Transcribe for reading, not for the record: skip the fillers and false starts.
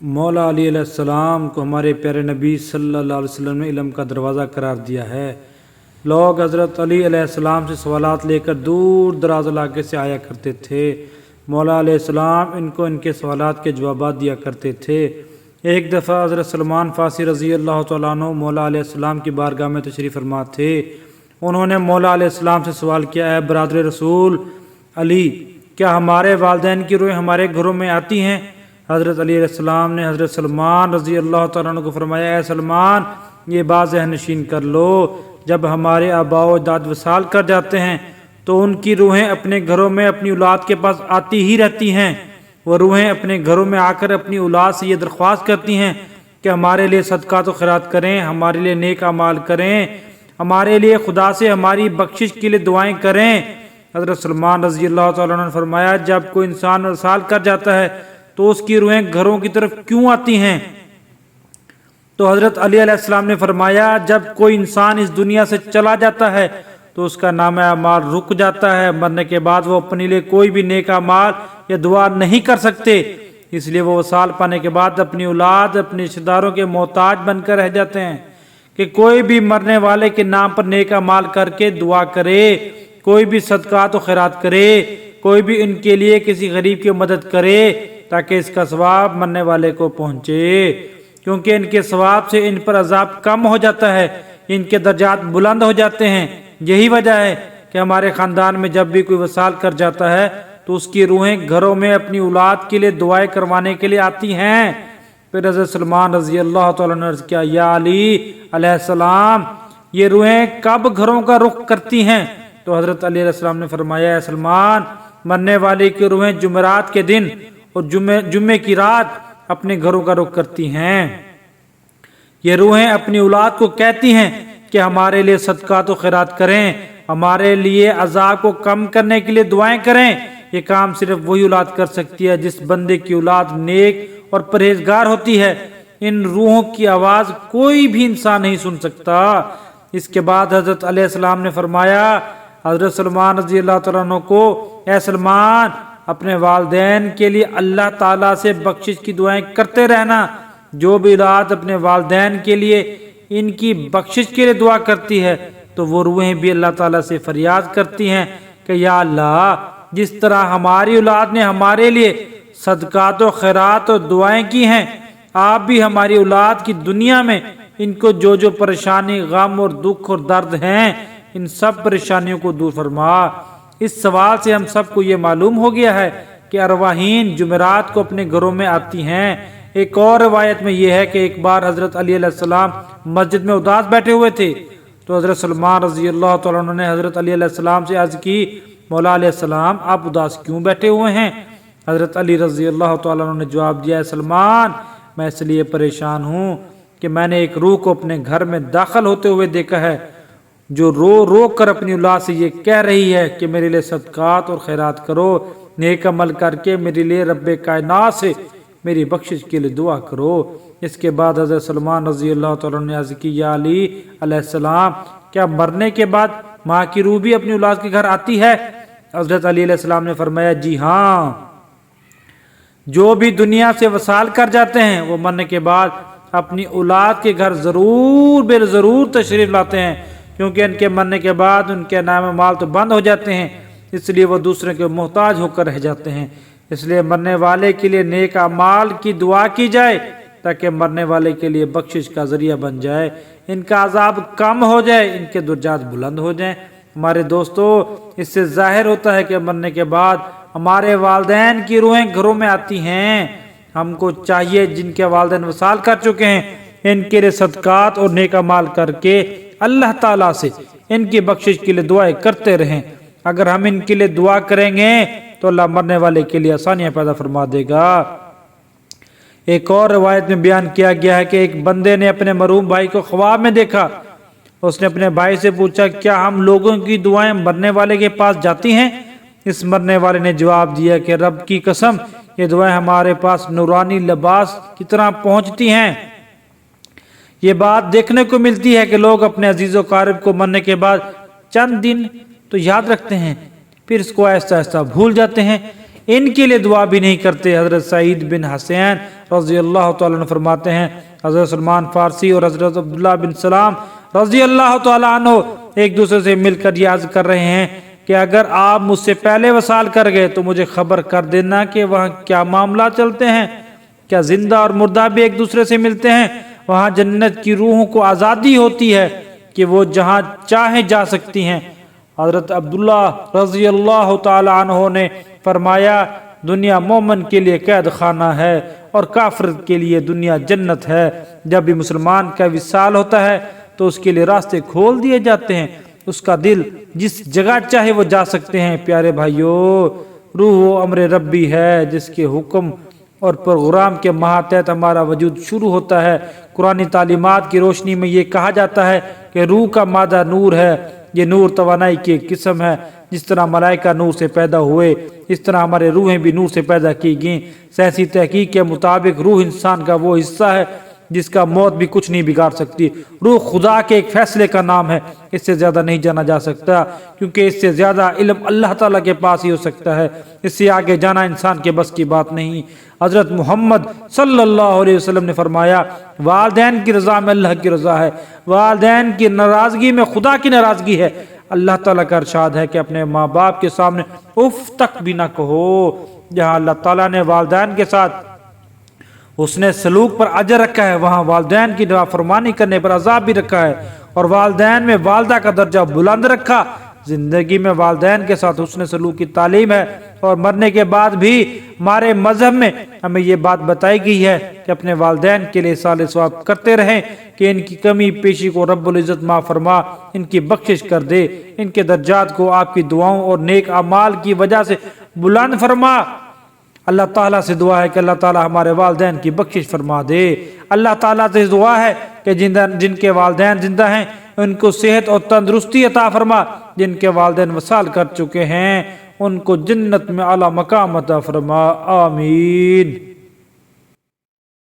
مولا علی علیہ السلام کو ہمارے پیارے نبی صلی اللہ علیہ وسلم نے علم کا دروازہ قرار دیا ہے۔ لوگ حضرت علی علیہ السلام سے سوالات لے کر دور دراز علاقے سے آیا کرتے تھے۔ مولا علیہ السلام ان کے سوالات کے جوابات دیا کرتے تھے۔ ایک دفعہ حضرت سلمان فارسی رضی اللہ تعالیٰ عنہ مولا علیہ السلام کی بارگاہ میں تشریف فرما تھے۔ انہوں نے مولا علیہ السلام سے سوال کیا، اے برادر رسول علی، کیا ہمارے والدین کی روحیں ہمارے گھروں میں آتی ہیں؟ حضرت علی علیہ السلام نے حضرت سلمان رضی اللہ تعالیٰ عنہ کو فرمایا، اے سلمان، یہ بات ذہن نشین کر لو، جب ہمارے آباء و اجداد وصال کر جاتے ہیں تو ان کی روحیں اپنے گھروں میں اپنی اولاد کے پاس آتی ہی رہتی ہیں۔ وہ روحیں اپنے گھروں میں آ کر اپنی اولاد سے یہ درخواست کرتی ہیں کہ ہمارے لیے صدقات و خیرات کریں، ہمارے لیے نیک اعمال کریں، ہمارے لیے خدا سے ہماری بخشش کے لیے دعائیں کریں۔ حضرت سلمان رضی اللہ تعالیٰ عنہ نے فرمایا، جب کوئی انسان وصال کر جاتا ہے تو اس کی روحیں گھروں کی طرف کیوں آتی ہیں؟ تو حضرت علی علیہ السلام نے فرمایا، جب کوئی انسان اس دنیا سے چلا جاتا ہے تو اس کا نامہ اعمال رک جاتا ہے، مرنے کے بعد وہ اپنے لیے کوئی بھی نیک اعمال یا دعا نہیں کر سکتے، اس لیے وہ وصال پانے کے بعد اپنی اولاد اپنے رشتہ داروں کے محتاج بن کر رہ جاتے ہیں کہ کوئی بھی مرنے والے کے نام پر نیک اعمال کر کے دعا کرے، کوئی بھی صدقات و خیرات کرے، کوئی بھی ان کے لیے کسی غریب کی مدد کرے تاکہ اس کا ثواب مرنے والے کو پہنچے، کیونکہ ان کے ثواب سے ان پر عذاب کم ہو جاتا ہے، ان کے درجات بلند ہو جاتے ہیں۔ یہی وجہ ہے کہ ہمارے خاندان میں جب بھی کوئی وصال کر جاتا ہے تو اس کی روحیں گھروں میں اپنی اولاد کے لیے دعائیں کروانے کے لیے آتی ہیں۔ پھر حضرت سلمان رضی اللہ تعالیٰ نے عرض کیا، یا علی علیہ السلام، یہ روحیں کب گھروں کا رخ کرتی ہیں؟ تو حضرت علی علیہ السلام نے فرمایا، اے سلمان، مرنے والے کی روحیں جمعرات کے دن اور جمعے کی رات اپنے گھروں کا رخ کرتی ہیں۔ یہ روحیں اپنی اولاد کو کہتی ہیں کہ ہمارے لیے صدقات و خیرات کریں، ہمارے لیے عذاب کو کم کرنے کے لیے دعائیں کریں۔ یہ کام صرف وہی اولاد کر سکتی ہے جس بندے کی اولاد نیک اور پرہیزگار ہوتی ہے۔ ان روحوں کی آواز کوئی بھی انسان نہیں سن سکتا۔ اس کے بعد حضرت علیہ السلام نے فرمایا حضرت سلمان رضی اللہ تعالیٰ عنہ کو، اے سلمان، اپنے والدین کے لیے اللہ تعالیٰ سے بخشش کی دعائیں کرتے رہنا۔ جو بھی اولاد اپنے والدین کے لیے ان کی بخشش کے لیے دعا کرتی ہے تو وہ روحیں بھی اللہ تعالیٰ سے فریاد کرتی ہیں کہ یا اللہ، جس طرح ہماری اولاد نے ہمارے لیے صدقات و خیرات و دعائیں کی ہیں، آپ بھی ہماری اولاد کی دنیا میں ان کو جو جو پریشانی، غم اور دکھ اور درد ہیں، ان سب پریشانیوں کو دور فرما۔ اس سوال سے ہم سب کو یہ معلوم ہو گیا ہے کہ ارواحین جمعرات کو اپنے گھروں میں آتی ہیں۔ ایک اور روایت میں یہ ہے کہ ایک بار حضرت علی علیہ السلام مسجد میں اداس بیٹھے ہوئے تھے تو حضرت سلمان رضی اللہ تعالیٰ عنہ نے حضرت علی علیہ السلام سے عرض کی، مولا علیہ السلام، آپ اداس کیوں بیٹھے ہوئے ہیں؟ حضرت علی رضی اللہ تعالیٰ عنہ نے جواب دیا، سلمان، میں اس لیے پریشان ہوں کہ میں نے ایک روح کو اپنے گھر میں داخل ہوتے ہوئے دیکھا ہے جو رو رو کر اپنی اولاد سے یہ کہہ رہی ہے کہ میرے لیے صدقات اور خیرات کرو، نیک عمل کر کے میرے لیے رب کائنات سے میری بخشش کے لیے دعا کرو۔ اس کے بعد حضرت سلمان رضی اللہ تعالیٰ نے عرض کی، یا علی علیہ السلام، کیا مرنے کے بعد ماں کی روح بھی اپنی اولاد کے گھر آتی ہے؟ حضرت علی علیہ السلام نے فرمایا، جی ہاں، جو بھی دنیا سے وصال کر جاتے ہیں وہ مرنے کے بعد اپنی اولاد کے گھر ضرور بے ضرور تشریف لاتے ہیں، کیونکہ ان کے مرنے کے بعد ان کے نام مال تو بند ہو جاتے ہیں، اس لیے وہ دوسرے کے محتاج ہو کر رہ جاتے ہیں۔ اس لیے مرنے والے کے لیے نیک اعمال کی دعا کی جائے تاکہ مرنے والے کے لیے بخشش کا ذریعہ بن جائے، ان کا عذاب کم ہو جائے، ان کے درجات بلند ہو جائیں۔ ہمارے دوستو، اس سے ظاہر ہوتا ہے کہ مرنے کے بعد ہمارے والدین کی روحیں گھروں میں آتی ہیں۔ ہم کو چاہیے جن کے والدین وصال کر چکے ہیں ان کے لیے صدقات اور نیک اعمال کر کے اللہ تعالیٰ سے ان کی بخشش کے لیے دعائیں کرتے رہیں۔ اگر ہم ان کے لیے دعا کریں گے تو اللہ مرنے والے کے لیے آسانیاں پیدا فرما دے گا۔ ایک اور روایت میں بیان کیا گیا ہے کہ ایک بندے نے اپنے مرحوم بھائی کو خواب میں دیکھا۔ اس نے اپنے بھائی سے پوچھا، کیا ہم لوگوں کی دعائیں مرنے والے کے پاس جاتی ہیں؟ اس مرنے والے نے جواب دیا کہ رب کی قسم، یہ دعائیں ہمارے پاس نورانی لباس کی طرح پہنچتی ہیں۔ یہ بات دیکھنے کو ملتی ہے کہ لوگ اپنے عزیز و قارب کو مرنے کے بعد چند دن تو یاد رکھتے ہیں، پھر اس کو آہستہ آہستہ بھول جاتے ہیں۔ ان کے لیے دعا بھی نہیں کرتے۔ حضرت سعید بن حسین رضی اللہ تعالیٰ عنہ فرماتے ہیں حضرت سلمان فارسی اور حضرت عبداللہ بن سلام رضی اللہ تعالیٰ عنہ ایک دوسرے سے مل کر یہ عرض کر رہے ہیں کہ اگر آپ مجھ سے پہلے وصال کر گئے تو مجھے خبر کر دینا کہ وہاں کیا معاملہ چلتے ہیں، کیا زندہ اور مردہ بھی ایک دوسرے سے ملتے ہیں، وہاں جنت کی روحوں کو آزادی ہوتی ہے کہ وہ جہاں چاہیں جا سکتی ہیں۔ حضرت عبداللہ رضی اللہ تعالی عنہ نے فرمایا دنیا مومن کے لیے قید خانہ ہے اور کافر کے لیے دنیا جنت ہے۔ جب بھی مسلمان کا وصال ہوتا ہے تو اس کے لیے راستے کھول دیے جاتے ہیں، اس کا دل جس جگہ چاہے وہ جا سکتے ہیں۔ پیارے بھائیو، روح وہ امر ربی ہے جس کے حکم اور پروگرام کے ماتحت ہمارا وجود شروع ہوتا ہے۔ قرآن تعلیمات کی روشنی میں یہ کہا جاتا ہے کہ روح کا مادہ نور ہے، یہ نور توانائی کی ایک قسم ہے۔ جس طرح ملائکہ نور سے پیدا ہوئے اس طرح ہمارے روحیں بھی نور سے پیدا کی گئیں۔ سائنسی تحقیق کے مطابق روح انسان کا وہ حصہ ہے جس کا موت بھی کچھ نہیں بگاڑ سکتی۔ روح خدا کے ایک فیصلے کا نام ہے، اس سے زیادہ نہیں جانا جا سکتا، کیونکہ اس سے زیادہ علم اللہ تعالیٰ کے پاس ہی ہو سکتا ہے، اس سے آگے جانا انسان کے بس کی بات نہیں۔ حضرت محمد صلی اللہ علیہ وسلم نے فرمایا والدین کی رضا میں اللہ کی رضا ہے، والدین کی ناراضگی میں خدا کی ناراضگی ہے۔ اللہ تعالیٰ کا ارشاد ہے کہ اپنے ماں باپ کے سامنے اف تک بھی نہ کہو۔ جہاں اللہ تعالیٰ نے والدین کے ساتھ اس نے سلوک پر اجر رکھا ہے، وہاں والدین کی نافرمانی کرنے پر عذاب بھی رکھا ہے، اور والدین میں والدہ کا درجہ بلند رکھا۔ زندگی میں والدین کے ساتھ حسن سلوک کی تعلیم ہے، اور مرنے کے بعد بھی ہمارے مذہب میں ہمیں یہ بات بتائی گئی ہے کہ اپنے والدین کے لیے صالح ثواب کرتے رہیں کہ ان کی کمی پیشی کو رب العزت معاف فرما، ان کی بخشش کر دے، ان کے درجات کو آپ کی دعاؤں اور نیک اعمال کی وجہ سے بلند فرما۔ اللہ تعالیٰ سے دعا ہے کہ اللہ تعالیٰ ہمارے والدین کی بخشش فرما دے۔ اللہ تعالیٰ سے دعا ہے کہ جن کے والدین زندہ ہیں ان کو صحت اور تندرستی عطا فرما، جن کے والدین وصال کر چکے ہیں ان کو جنت میں اعلیٰ مقام عطا فرما، آمین۔